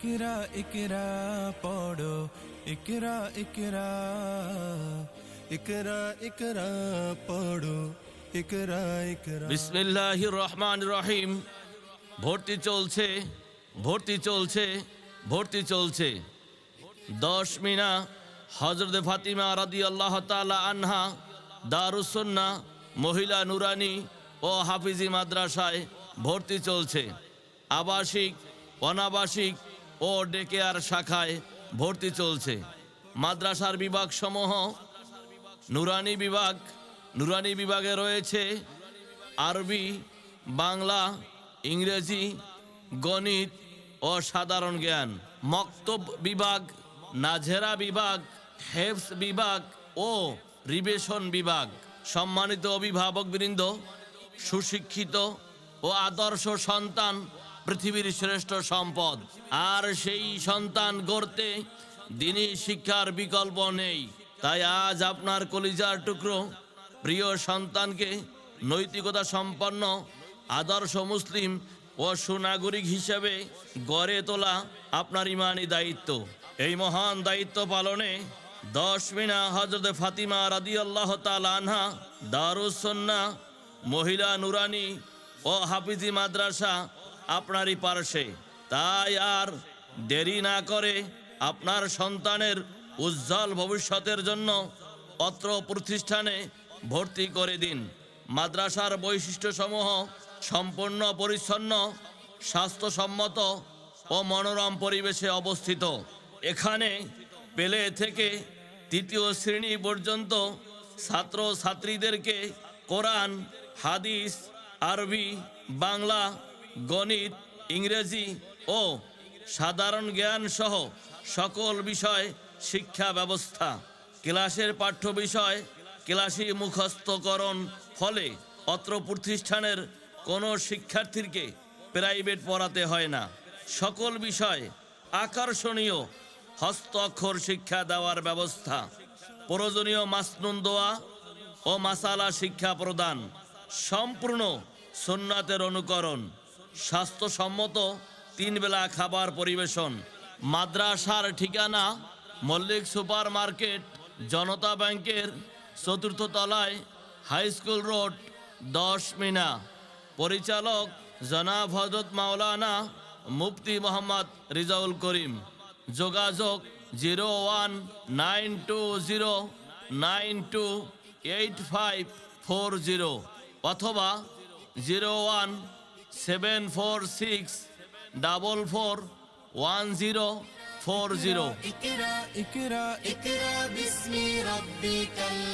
ইকরা ইকরা পড়ো ইকরা ইকরা ইকরা ইকরা পড়ো ইকরা ইকরা। বিসমিল্লাহির রহমানির রহিম। ভর্তি চলছে ভর্তি চলছে ভর্তি চলছে। 10 মিনা হযরত ফাতিমা রাদিয়াল্লাহু তাআলা আনহা দারুস সুন্নাহ মহিলা নুরানি ও হাফিজি মাদ্রাসায় ভর্তি চলছে। আবাসিক অনাবাসিক ও ডে কেয়ার শাখায় ভর্তি চলছে। মাদ্রাসার বিভাগ সমূহ নুরানি বিভাগে রয়েছে আরবি, বাংলা, ইংরেজি, গণিত ও সাধারণ জ্ঞান। মক্তব বিভাগ, নাজেরা বিভাগ, হেফজ বিভাগ ও রিবেশন বিভাগ। সম্মানিত অভিভাবকবৃন্দ, সুশিক্ষিত ও আদর্শ সন্তান পৃথিবীর শ্রেষ্ঠ সম্পদ, আর সেই সন্তান গড়তে দ্বীনি শিক্ষার বিকল্প নেই। তাই আজ আপনার কলিজার টুকরো প্রিয় সন্তানকে নৈতিকতা সম্পন্ন আদর্শ মুসলিম ও সুনাগরিক হিসেবে গড়ে তোলা আপনার ইমানি দায়িত্ব। এই মহান দায়িত্ব পালনে 10 মিনা হযরত ফাতিমা রাদিয়াল্লাহু তাআলা আনহা দারুস সুন্নাহ মহিলা নুরানি ও হাফিজি মাদ্রাসা আপনারই পার্শ্বে। তাই আর দেরি না করে আপনার সন্তানের উজ্জ্বল ভবিষ্যতের জন্য অত্র প্রতিষ্ঠানে ভর্তি করে দিন। মাদ্রাসার বৈশিষ্ট্যসমূহ সম্পূর্ণ পরিচ্ছন্ন, স্বাস্থ্যসম্মত ও মনোরম পরিবেশে অবস্থিত। এখানে পেলে থেকে 3য় শ্রেণী পর্যন্ত ছাত্র ছাত্রীদেরকে কোরআন, হাদিস, আরবি, বাংলা, গণিত, ইংরেজি ও সাধারণ জ্ঞান সহ সকল বিষয় শিক্ষা ব্যবস্থা। ক্লাসের পাঠ্য বিষয় ক্লাসী মুখস্থকরণ, ফলে অত্র প্রতিষ্ঠানের কোনো শিক্ষার্থীকে প্রাইভেট পড়াতে হয় না। সকল বিষয় আকর্ষণীয় হস্ত অক্ষর শিক্ষা দেওয়ার ব্যবস্থা। প্রয়োজনীয় মাসনুন দোয়া ও মাসালা শিক্ষা প্রদান। সম্পূর্ণ সুন্নাতের অনুকরণ। স্বাস্থ্যসম্মত 3 বেলা খাবার পরিবেশন। মাদ্রাসার ঠিকানা মল্লিক সুপার মার্কেট, জনতা ব্যাংকের 4র্থ তলায়, হাই স্কুল রোড, 10 মিনা। পরিচালক জনাব হযরত মাওলানা মুফতি মোহাম্মদ রিজাউল করিম। যোগাযোগ 0192928540 অথবা 01746441040। ইকরা ইকরা ইকরা বিসমি রাব্বিকাল